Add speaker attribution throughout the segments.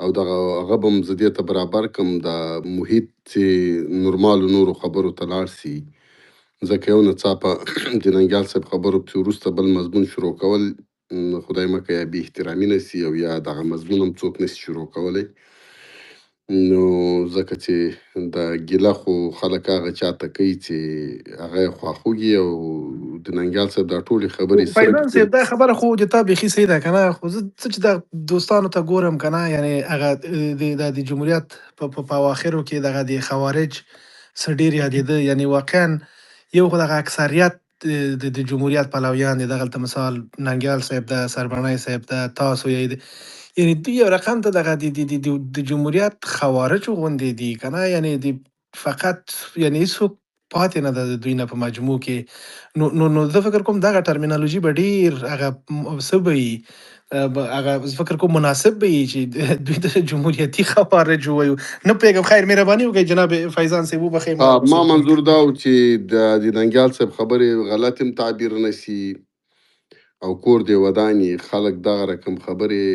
Speaker 1: او دغه هغه به هم زه دې ته برابر کړم د محیط چې نورمالو نورو خبرو ته لاړ سي. ځکه یو ناڅاپه د ننګیال صاحب خبرو پسې وروسته بل مضمون شروع کول خدای مکړه یا بې احترامي نه سي او یا دغه مضمون هم څوک نسي شروع کولی. نو ځکه چې د ګیله خو خلک هغه چاته کوي چې هغه یې خواخوږي او د ننګیال صاحب دا ټولې خبرې
Speaker 2: فیضان
Speaker 1: صرف
Speaker 2: صاحب دا خبره خو د تا بیخي صحیح ده که نه، خو زه چې د دوستانو ته ګورم که نه، یعنې هغه د جمهوریت په اواخرو کې دغه د خوارج څه ډېر یادېده، یعنې واقعا یو خو دغه اکثریت د جمهوریت پلویان دي، دغلته مثال ننګیال صاحب ده، سربڼی صاحب ده، تاسو یې، یعنې دوی یو رقم ته دغه د جمهوریت خوارجو غوندې دي که نه، یعنې د فقط یعنې هېڅوک پاتې نه ده د دوی نه په مجموع کې. نو زه فکر کوم دغه ټرمینالوژي به ډېر هغه څه به وي، هغه زه فکر کوم مناسب به وي چې دوی ته جمهوریتي خوارج ووایو. نه پوهېږم، خیر مهرباني وکړئ جناب فیضان صاحب وبخښئ ما
Speaker 1: ما
Speaker 2: غوسه
Speaker 1: منظور
Speaker 2: کړم.
Speaker 1: دا و چې د ننګیال صاحب خبرې غلط هم تعبیر نه سي او کور دې ودان یي. خلک دغه رقم خبرې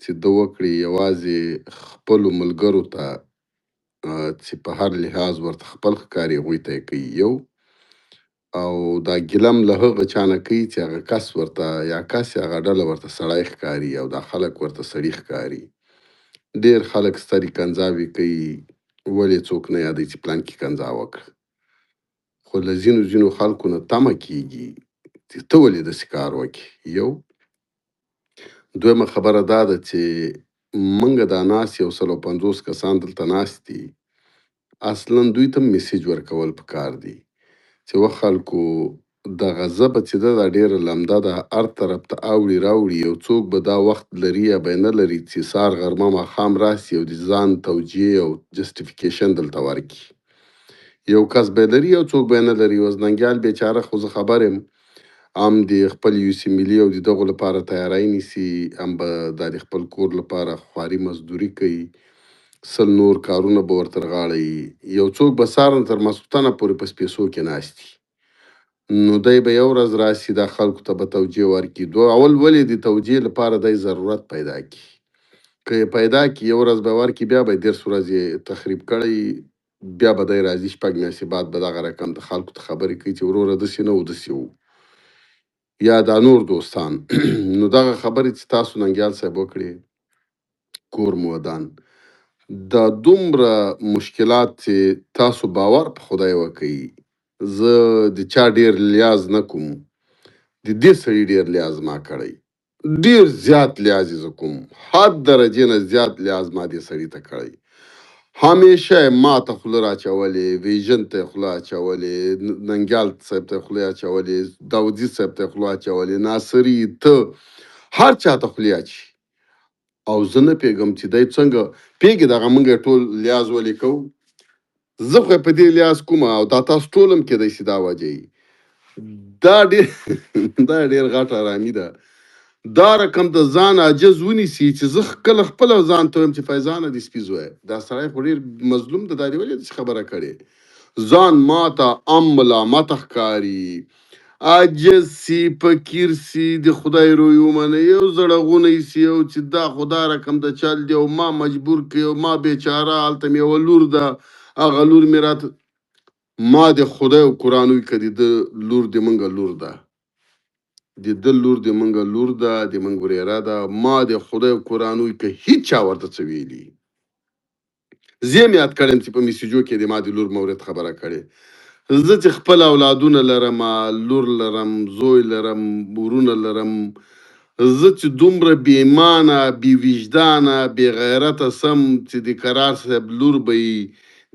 Speaker 1: چې ده وکړي یوازې خپلو ملګرو ته چې په هر لحاظ ورته خپل ښکاري هغوی ته یې کوي یو، او دا ګیله له هغه چا نه کوي چې هغه کس ورته یا کس یا هغه ډله ورته سړی ښکاري او دا خلک ورته سړي ښکاري. ډېر خلک سترې کنځاوې کوي، ولې څوک نه یادوي چې پلانکي کنځا وکړه. خو له ځینو خلکو نه تمه کېږي چې ته ولې داسې کار وکړې. یو. دویمه خبره دا ده چې موږ دا ناست 150 کسان دلته ناست دي، اصلا دوی ته میسیج ورکول پکار دي چې و خلکو دغه ژبه چې ده دا ډېره لمده ده، هر طرف ته اوړي راوړي. یو څوک به دا وخت لري یا به یې نه لري چې سهار غرمه ماښام راسي او د ځان توجیه او جسټیفیکیشن دلته ورکړي. یو کس به یې لري یو څوک به یې نه لري. اوس ننګیال بیچاره خو زه خبر یم هم د خپل یوسي ملي او د دغو لپاره تیاری نیسي، هم به دا د خپل کور لپاره خواري مزدوري کوي، 100 نور کارونه به ورته غاړه وي. یو څوک به سهار نه تر ماسخوتنه پورې په سپېڅو کې ناست وي. نو دی به یو ورځ راسي دا خلکو ته به توجیه ورکړي. اول ولې د توجیه لپاره دی ضرورت پیدا کړي، که یې پیدا کړي یو ورځ به ورکړي، بیا به یې 10 ورځې تخریب کړی، بیا به دی راځي 6 میاشتې بعد به دغه رقم د خلکو ته خبرې کوي چې وروره داسې نه و داسې و، یا دا نور دوستان. نو دغه خبرې چې تاسو ننګیال صاحب وکړې کور مو ودان، دا دومره مشکلات چې تاسو باور په خدای وکړئ، زه د چا ډېر لیاز نه کوم، د دې سړي ډېر لیاز ما کړی، ډېر زیات لیاز یې زه کوم، حد درجې نه زیات لیاز ما دې سړي ته کړی. همیشه یې ما ته خوله راچولې، ویژن ته یې خوله اچولې، ننګیال صاحب ته یې خولې اچولې، داودي صاحب ته یې خوله اچولې، ناصري، ته هر چا ته خولې اچي. او زه نه پوهېږم چې دی څنګه پوهېږي دغه موږ یې ټول لیاز ولې کوو. زه خو یې په دې لیاز کومه او دا تاسو ټول هم کیدای شي دا وجه وي. دا ډېر دا ډېر غټ ارامي ده. دا رقم د ځان عاجز ونیسي چې زه کله خپله ځان ته وایم چې فیضانه دې سپي زویه، دا سړی خو ډېر مظلوم ده، دا دې ولې داسې خبره کړې. ځان ماته ام ملامته ښکاري، عاجز سي، فقیر سي، د خدای روی ومني، یو زړغونی سي او چې دا خو دا رقم د چل دی او ما مجبور کړي او ما بیچاره هلته مې یوه لور ده، هغه لور مې راته ما د خدای او قرآن وي که د ده لور د موږ لور ده، د ده لور د موږ لور ده، د موږ ورېره ده، ما د خدای قرآن وي که هیڅ چا ورته څه ویلي. زه یم یاد کړی یم چې په میسیجو کې د ما د لور مورد خبره کړې. زه چې خپل اولادونه لرم، لور لرم، زوی لرم، ورونه لرم، زه چې دومره بې ایمانه، بې وجدانه، بې غیرته سم چې د قرار صاحب لور به وي،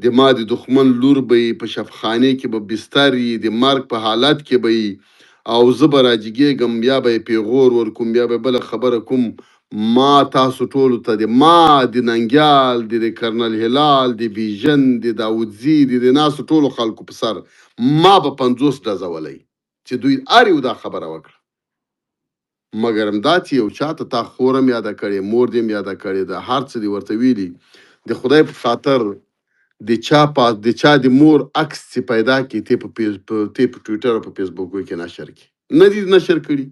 Speaker 1: د ما د دښمن لور به وي، په شفخانې کې به بستر وي، د مرګ په حالت کې به وي، او زه به راجګېږم، بیا به یې پیغور ورکوم، بیا به بله خبره کوم. ما تاسو ټولو ته د ما د ننګیال د کرنل هلال د بیژن د داودزي د ناسو ټولو خلکو په سر ما به 50 ډزولی چې دوی هر یو دا خبره وکړه. مګر همدا چې یو چاته تا خور هم یاده کړې، مور دې هم یاده کړې ده، هر څه دې ورته ویلي، د خدای په خاطر د چا د مور عکس چې پیدا کړي ته په ټویټر او په فیسبوکو کې نشر کړي، نه دي نشر کړي.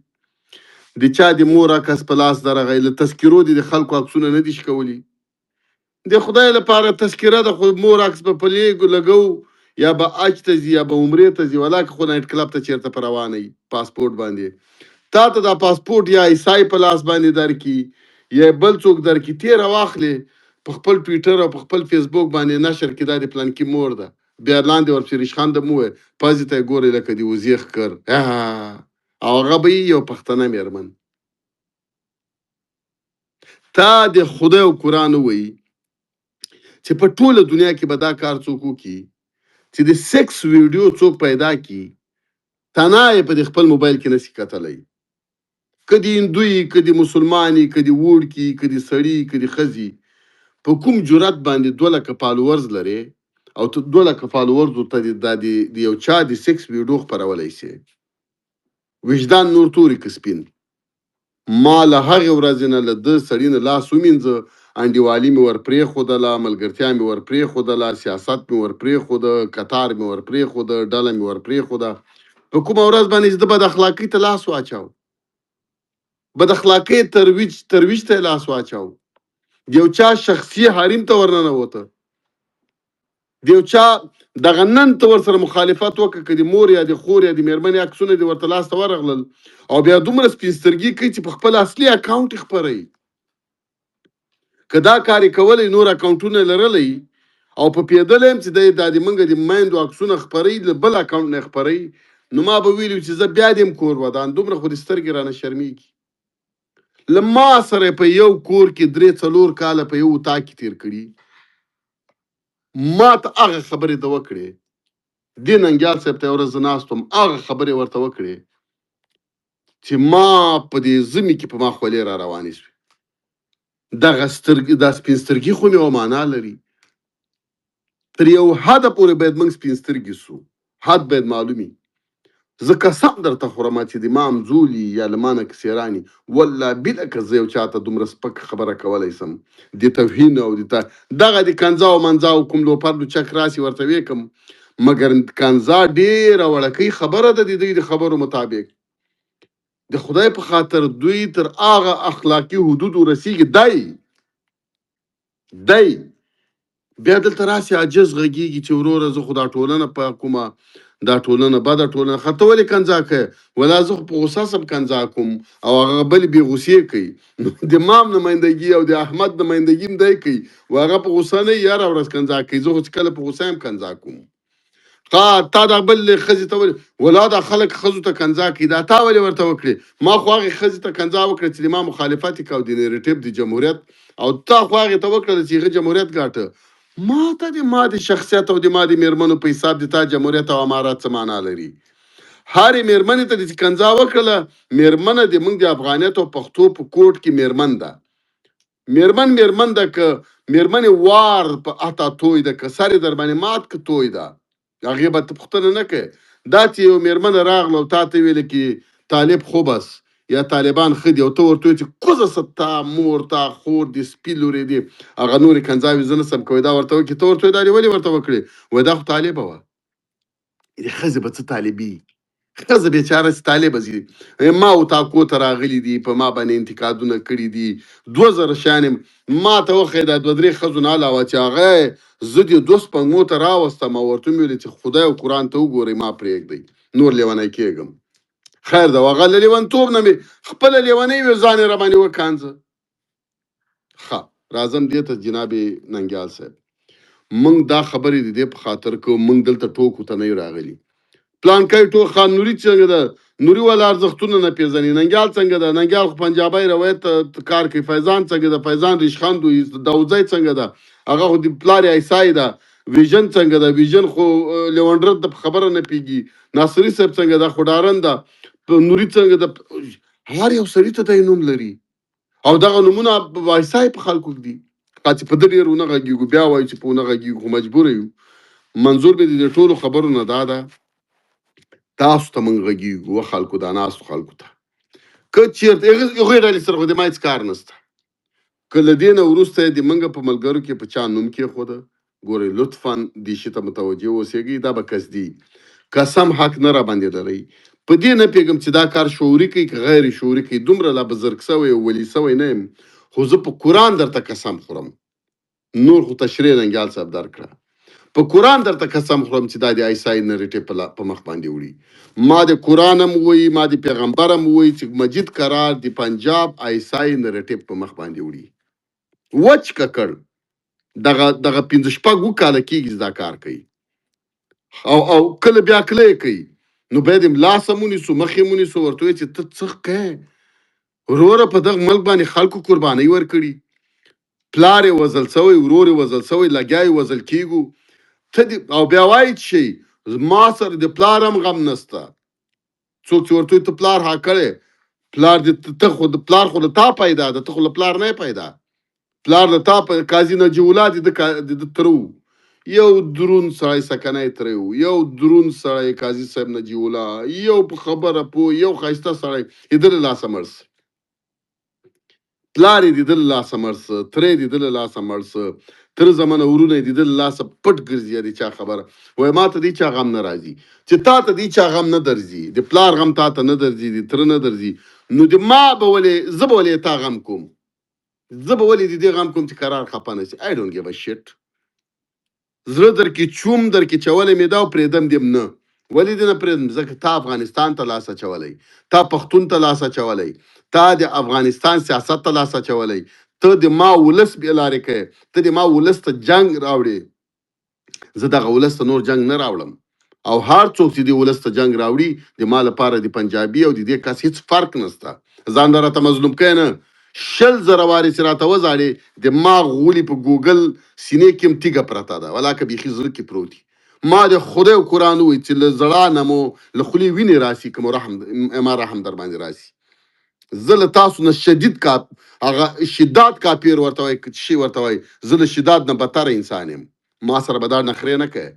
Speaker 1: د چا د مور عکس په لاس درغی، له تذکرو دې د خلکو عکسونه نه دي شکولي. د خدای لپاره تذکره ده، خو مور عکس به په لګو یا به حج ته ځي یا به عمرې ته ځي، ولاکه خو نایټ کلب ته چېرته په روانه وي پاسپورټ باندې، تا ته دا پاسپورټ یا عیسای په لاس باندې درکړي یا بل څوک درکړي، تېره واخلې په خپل ټویټر او په خپل فیسبوک باندې نشر کړي دا د پلانکي مور ده، بیا لاندې ورپسې ریشخنده مو ووایه پازې ته یې ګورئ لکه د وزې ښکر، او هغه به یو پښتنه مېرمن. تا د خدای او قرآن ووایي چې په ټوله دنیا کې به دا کار څوک وکړي چې د سیکس ویډیو څوک پیدا کړي، تنها یې په خپل موبایل کې نشي کتلی، که د هندوی، که د مسلماني، که د وړکي، که د سړي، که د ښځې، په کوم جرأت باندې 2 لکه فالوورز لري او ته 2 لکه فالوورزو ته د یو چا د سیکس ویډیو خپرولی شي؟ وجدان نور توري که سپین. ما له هغې ورځې نه له ده سړي نه لاس ومینځه، انډیوالي مې ور پرېښودله، ملګرتیا مې ور پرېښودله، سیاست مې ور پرېښوده، کتار مې ور پرېښوده، ډله مې ور پرېښوده. په کومه ورځ باندې چې د بد اخلاقۍ ته لاس واچاو، بد اخلاقۍ ترویج ته یې لاس واچاو، د یو چا شخصي حریم ته ورننوته، د یو چا دغه نن ته ورسره مخالفت وکړه، که د مور یا د خور یا د مېرمنې عکسونه دې ورته لاس ته ورغلل او بیا دومره سپین سترګي کوي چې په خپل اصلي اکاونټ یې خپروي. که دا کار یې کولی نور اکاونټونه لرلی او په پیدلی یم چې دا د موږ د میندو عکسونه خپروي، له بل اکاونټ نه یې خپروي، نو ما به ویلي چې زه بیا دې یم کور ودان، دومره خو دې سترګې رانه شرمېږي. له ما سره په یو کور کې 3-4 کاله په یو اطاق کې تېر کړي، ما ته هغه خبرې ته وکړې، دې ننګیال صاحب ته یو ورځ زه ناست وم، هغه خبرې ورته وکړې چې ما په دې ژمي کې په ما خولې را روانې شوې. دغه سترګې، دا سپین سترګي خو مې یوه معنا لري. تر یو حده پورې باید موږ سپین سترګي سو، حد باید معلومي. زه قسم درته خورم چې د ما همزولي یا له ما نه کسیراني، والله بله که زه یو چاته دومره سپک خبره کولی سم د توهین او دغه د کنځاو منځاو کوم لوپر لوچک راسي ورته ویې کړم، مګر کنځا ډېره وړکۍ خبره ده د دوی د خبرو مطابق. د خدای په خاطر دوی تر هغه اخلاقي حدودو رسیږي، دی بیا دلته راسي عاجز غږیږي چې وروره زه خو دا ټولنه په کومه، دا ټولنه بده ټولنه، ښه ته ولې کنځا کوې؟ ولا زه خو په غوسه سم کنځا کوم او هغه بل بې غوسې کوي. نو د مام نمایندګي او د احمد نمایندګي هم دی کوي، و هغه په غوسه نه وي، هره ورځ کنځا کوي، زه خو چې کله په غوسه یم کنځا کوم. تا دا بل ښځې ته ولې ولا دا خلک ښځو ته کنځا کوي، دا تا ولې ورته وکړې؟ ما خو هغې ښځې ته کنځا وکړه چې د ما مخالفت یې کوه د نیریټیف د جمهوریت، او تا خو هغې ته وکړله چې هغه جمهوریت ګاټه. ما ته د ما د شخصیت او د ما د مېرمنو په حساب د تا جمهوریت او امارات څه معنا لري؟ هرې مېرمنې ته دې کنځا وکړله، مېرمنه د موږ د افغانیت او پښتو په کوډ کې مېرمن ده، مېرمن ده، که مېرمنې وار په اتا توی ده، که سر یې در باندې مات که توی ده، هغې به ته پوښتنه نه کوې. دا چې یو مېرمنه راغله او تا ته ویله کې طالب خو بس یا طالبان ښه دي، او ته ورته وایې چې کوزه څه تا مور تا خور دې سپي لورې دې هغه نورې کنځاوې زه نسم کوی، دا ورته وکړي، ته ورته وایې دا دې ولې ورته وکړې؟ وایي دا خو طالبه وه. ښځې به څه طالبي، ښځه بیچاره چې طالبه ځي، ما اتاقو ته راغلي دي، په ما باندې انتقادونه کړي دي، 2000 شیانې ما ته وښیه، دا 2-3 ښځو نه علاوه چې هغه زه د 2 سپږمو ته راوستم او ورته مې ویلې چې خدای او قرآن ته وګورئ، ما پرېږدئ، نور لیونی کېږم. خیر ده، هغه له لیونتوب نه مې خپله لیونۍ وې، ځان یې راباندې وکانځه. ښه راځم دې ته جناب ننګیال صاحب، موږ دا خبرې د دې په خاطر کوو، موږ دلته ټوکو ته نه یو راغلي. پلانکی ټوخه نوري څنګه ده، نوري والا ارزښتونه نه پېژني، ننګیال څنګه ده، ننګیال خو پنجابی روایت ته کار کوي، فیضان څنګه ده، فیضان ریشخند وي، داوودزی څنګه ده، هغه خو د پلار عیسای ده، ویژن څنګه ده، ویژن خو لیونډرت د خبره نه پیږي، ناصري صاحب څنګه ده، خډارن ده، نوري څنګه ده، هر یو سړي ته دی نوم لري او دغه نومونه عیسای په خلکو دي. چې په ده ډېر ونه غږېږو، بیا وایو چې په ونه غږېږو، خو مجبوره یو. منظور مې د دې ټولو خبرو نه دا ده، تاسو ته موږ غږېږو، خلکو دا ناستو خلکو ته، که چېرته هغوی ډلې سره خو د ما هېڅ کار نشته، که له دې نه وروسته یې د موږ په ملګرو کې په چا نوم کېښوده، ګورئ لطفا دې شي ته متوجه اوسېږئ، دا به قصدي قسم حق نه راباندې لرئ. په دې نه پوهېږم چې دا کار شعوري کوي که غیر شعوري کوي، دومره لا بزرګ سوی او ولي سوی نه یم، خو زه په قرآن درته قسم خورم نور خو تشریح ننګیال صاحب درکړه. په قرآن درته قسم خورم چې دا د عیسی نریټې په مخ باندې وړي. ما د قرآن هم وایي، ما د پیغمبر هم وایي چې مجید قرار د پنجاب عیسی نریټې په مخ باندې وړي. وچ ککړ دغه 15 کاله کېږي دا کار کوي، او کله بیا کله کوي. نو باید لاس هم ونیسو، مخ یې ونیسو، ورته وایي چې ته څه کوې وروره؟ په دغه ملک باندې خلکو قربانۍ ورکړي، پلار یې وژل سوی، ورور یې وژل سوی، لګیا یې وژل کېږو، ته او بیا وایي چې ما سره د پلار هم غم نسته. څوک چې ورته ته پلار ها کړې، پلار دې ته خو د پلار خو د تا پیدا ده، ته خو له پلار نه پیدا. پلار د تا په قاضي نجیب الله د ترو یو درون سړی سکنی ترې و، یو درون سړی قاضي صاحب نجیب الله، یو په خبره پوه، یو ښایسته سړی د لاسه مړ څه، پلار یې د لاسه مړ څه، ترې د لاسه مړ څه، تر زمانه ورونه د لاسه پټ ګرځي. د چا خبره وای ما ته دی چا غم نه راځي، چې تا ته دی چا غم نه درځي، د پلار غم تا ته نه درځي، د تر نه درځي، نو د ما به ولې زه به ولې تا غم کوم، زه به ولې د دې غم کوم چې قرار خفه نه شي. I don't give a shit. زړه درکې چوم درکې چولی مې دا او پرېږدم دې نه. ولې دې نه پرېږدم؟ ځکه تا افغانستان ته لاس اچولی، تا پښتون ته لاس اچولی، تا د افغانستان سیاست ته لاس اچولی، ته د ما ولس بې لارې کوې، ته د ما ولس ته جنګ راوړې. زه دغه ولس ته نور جنګ نه راوړم، او هر څوک چې د ولس ته جنګ راوړي د ما لپاره د پنجابي او د دې کس هیڅ فرق نشته. ځان راته مظلوم کوې نه. 100,000 وارې چې راته وځاړې د ما غولي په ګوګل سینې کې هم تیږه پرته ده، ولاکه بیخي زړه کې پروت دي. ما د خدای او قرآن ووایي چې له زړه نه مو له خولې وینې راسي که مو ما رحم در باندې راسي. زه له تاسو نه شدید هغه شداد کاپیر ورته وایي، که شي ورته وایي، زه له شداد نه بدتره انسان یم. ما سره به دا نخرې نه کوې.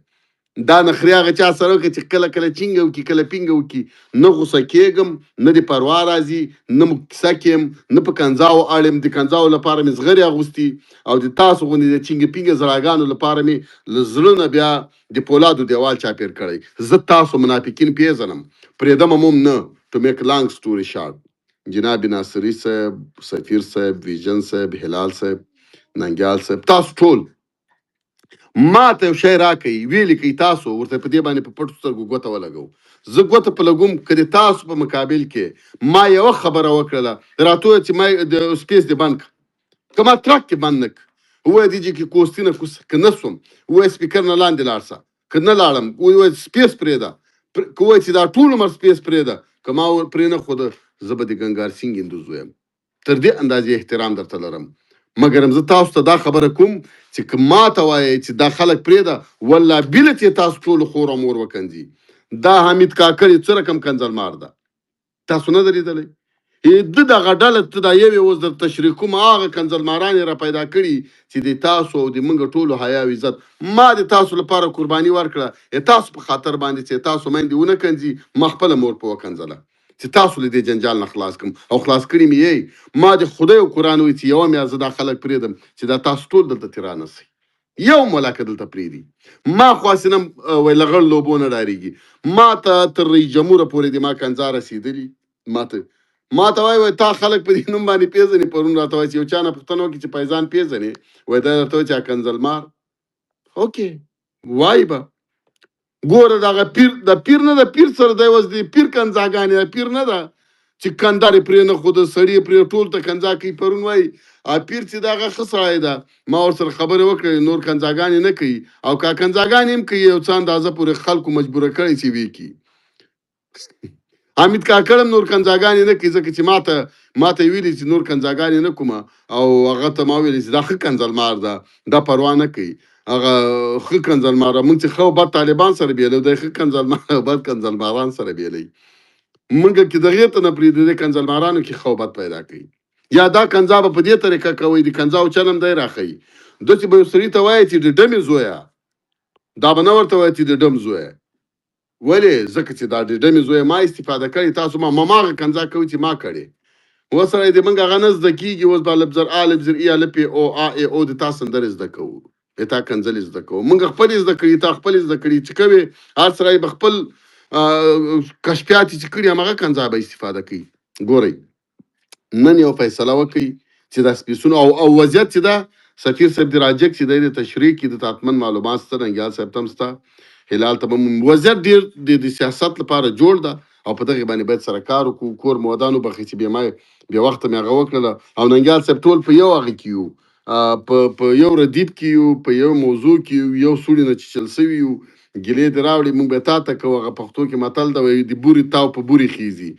Speaker 1: دا نخرې هغه چا سره وکړه چې کله کله چینګه وکړي، کله پینګه وکړي. نه غوسه کېږم، نه د پروا راځي، نه مو کیسه کېم، نه په کنځاو اړم. د کنځاو لپاره مې زغرې اغوستي، او د تاسو غوندې د چینګه پینګه زړاګانو لپاره مې له زړه نه بیا د پولادو دیوال چاپېر کړی. زه تاسو منافقین پیژنم، پرېږدم هم نه. ټو میک لانګ سټوري شارټ، جناب ناصري صاحب، سفیر صاحب، ویژن صاحب، هلال صاحب، ننګیال صاحب، تاسو ټول ما ته یو شی راکوي، ویلې کوي تاسو ورته په دې باندې په پټو سترګو ګوته ولګو. زه ګوته په لګوم که د تاسو په مقابل کې ما یوه خبره وکړله، راته وویل چې ما د سپیس دې بند کړه، که ما ترک کې بند نه کړ، ووایه دې کې کوستینه که نه سوم، ووایه سپیکر نه لاندې لاړ شه، که نه لاړم ووایه سپیس پرېږده، که ووایه چې دا ټول عمر سپیس پرېږده، که ما پرې نه ښوده زه به د ګنګار سینګ هندوز ویم. تر دې اندازې احترام درته لرم. مګر زه تاسو ته دا خبره کوم چې که ما ته وایي چې دا خلک پرېږده، والله بله چې تاسو ټولو خور او مور وکنځي. دا حمید کاکړ څه رقم کنځلمار ده، تاسو نه ده لیدلی؟ د دغه ډله ته دا یوې اوس در تشریح کوم، هغه کنځلماران یې را پیدا کړي چې د تاسو او د موږ ټولو حیا او عزت. ما د تاسو لپاره قرباني ورکړه، تاسو په خاطر باندې چې تاسو میندې ونه کنځي، ما خپله مور په وکنځله چې تاسو له دې جنجال نه خلاص کړم، او خلاص کړي مې یې. ما د خدای او قرآن وایي چې یوه میاشت زه دا خلک پرېږدم چې دا تاسو ټول دلته تېرانه سئ، یو ملاکه دلته پرېږدي. ما خواسینم وای لغړ لوبو نه ډارېږي. ما ته تر رئیس جمهوره پورې د ما کنځا رسېدلي. ما ته وایي تا خلک په دې نوم باندې پېژني. پرون راته وایي چې یو چا نه پوښتنه وکړي چې فیضان پېژنې، وایي دا درته وایي چې کنځلمار. اوکې وایي به ګوره دغه پیر د پیر نه، د پیر سره دی اوس د پیر کنځاګانې، د پیر نه ده چې کندار یې پرې نه ښوده، سړي یې پرې ټول ته کنځا کوي. پرون وایي پیر چې دغه ښه سړی ده، ما ورسره خبرې وکړې، نور کنځاګانې نه کوي، او که کنځاګانې هم کوي یو څه اندازه پورې خلکو مجبوره کړی چې ویې کړي. حمید کاکړ هم نور کنځاګانې نه کوي، ځکه چې ماته یې ویلي چې نور کنځاګانې نه کومه، او هغه ته ما ویلي چې دا ښه کنځلمار ده، دا پروا نه کوي. هغه ښه کنځلمار ده. موږ چې ښه او بد طالبان سره بیلوي، دی ښه کنځلمار او بد کنځلماران سره بیلوي. موږ کې دغې ته نه پرېږدي، د کنځلمارانو کې ښه او بد پیدا کوي. یا دا کنځا به په دې طریقه کوئ، د کنځاو چل هم دی راښیي. داسې به یو سړي ته وایي چې د ډمې زویه، دا به نه ورته وایي چې د ډم زویه. ولې؟ ځکه چې دا د ډمې زویه ما استفاده کړې، تاسو ما هغه کنځا کوئ چې ما کړې. اوس سړی د موږ هغه نه زده کېږي، اوس به الف زر ا الف زر ای الف او ا ای او د تا سندرې زده کوو، د تا کنځلې زده کوو. موږ خپلې زده کړي، تا خپلې زده کړي. چې کوې هر سړی به خپل کشفیات چې کړي همغه کنځا به استفاده کوي. ګورئ نن یو فیصله وکړئ چې دا سپیسونه او وضعیت چې ده سفیر صاحب د راجک چې دی د تشریح کې د تاتمن معلومات سره ننګیال صاحب ته هم سته هلال ته به وضعیت ډېر د سیاست لپاره جوړ ده او په دغه باندې باید سره کار وکړو کور مو ودانو بخښي چې بې وخته مې هغه وکړله او ننګیال صاحب ټول په یو هغه کې یو په یو ردیف کې یو په یو موضوع کې یو سوړي نه چیچل سوي یو ګیلې دې راوړې موږ به تا ته کوو هغه پښتو کې متل ده وایي د بورې تاو په بورې خیزي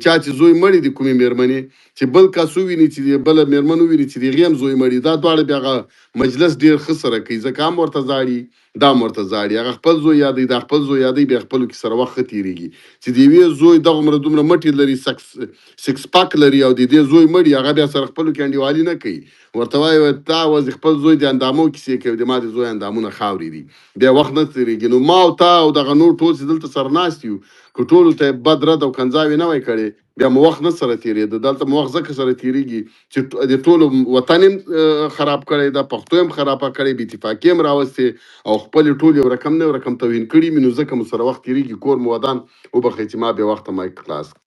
Speaker 1: چا چې زوی مړی د کومې مېرمنې چې بل کس وویني چې بله مېرمن وویني چې د هغې هم زوی مړي دا دواړه بیا هغه مجلس ډېر ښه سره کوي ځکه هم ورته زاړي دا هم ورته زاړي هغه خپل زوی یادوي دا خپل زوی یادوي بیا خپلو کې سره وخت ښه تېرېږي چې د یوې زوی دغومره دومره مټې لري سکس پاک لري او د دې زوی مړي هغه بیا سره خپلو کې انډیوالي نه کوي ورته وایي تا وځي خپل زوی د اندامو کیسې کوي د ما د زوی اندامونه خاورې دي بیا وخت نه تېرېږي نو ما او تا او دغه نور ټول چې دلته سره ناست یو که ټولو ته یې بد رد او کنځاوې نه وای کړې بیا مو وخت نه سره تېرېده دلته مو وخت ځکه سره تېرېږي چې د ټولو وطن هم خراب کړی ده پښتو هم خرابه کړې بې اتفاقي هم راوستې او خپلې ټول یو رقم نه یو رقم توهین کړي مې نو ځکه مو سره وخت تېرېږي کور مو ودان وبخئ چې ما بې وخته مایک خلاص